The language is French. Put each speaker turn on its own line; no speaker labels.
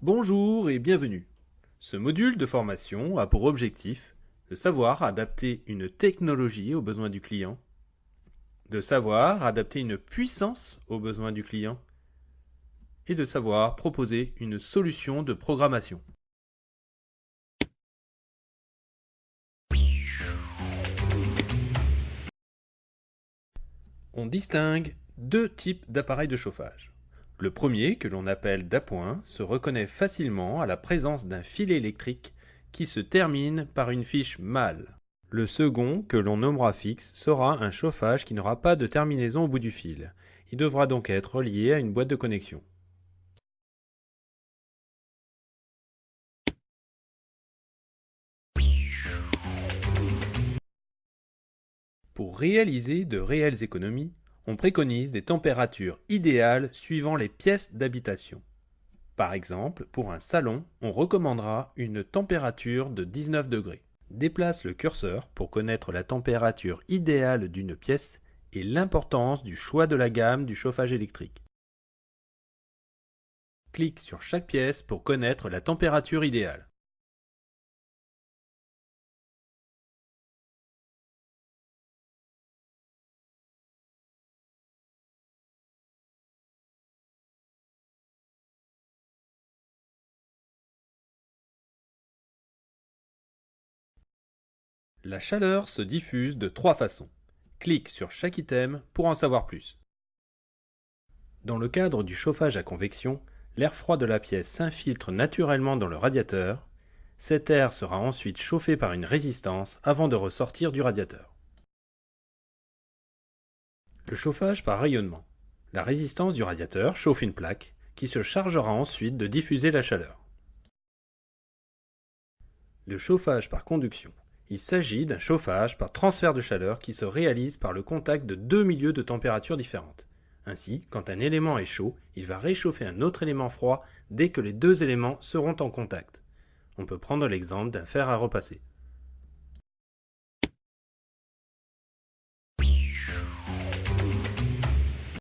Bonjour et bienvenue. Ce module de formation a pour objectif de savoir adapter une technologie aux besoins du client, de savoir adapter une puissance aux besoins du client et de savoir proposer une solution de programmation. On distingue deux types d'appareils de chauffage. Le premier, que l'on appelle d'appoint, se reconnaît facilement à la présence d'un fil électrique qui se termine par une fiche mâle. Le second, que l'on nommera fixe, sera un chauffage qui n'aura pas de terminaison au bout du fil. Il devra donc être relié à une boîte de connexion. Pour réaliser de réelles économies, on préconise des températures idéales suivant les pièces d'habitation. Par exemple, pour un salon, on recommandera une température de 19 degrés. Déplace le curseur pour connaître la température idéale d'une pièce et l'importance du choix de la gamme du chauffage électrique. Clique sur chaque pièce pour connaître la température idéale. La chaleur se diffuse de trois façons. Clique sur chaque item pour en savoir plus. Dans le cadre du chauffage à convection, l'air froid de la pièce s'infiltre naturellement dans le radiateur. Cet air sera ensuite chauffé par une résistance avant de ressortir du radiateur. Le chauffage par rayonnement. La résistance du radiateur chauffe une plaque qui se chargera ensuite de diffuser la chaleur. Le chauffage par conduction. Il s'agit d'un chauffage par transfert de chaleur qui se réalise par le contact de deux milieux de température différentes. Ainsi, quand un élément est chaud, il va réchauffer un autre élément froid dès que les deux éléments seront en contact. On peut prendre l'exemple d'un fer à repasser.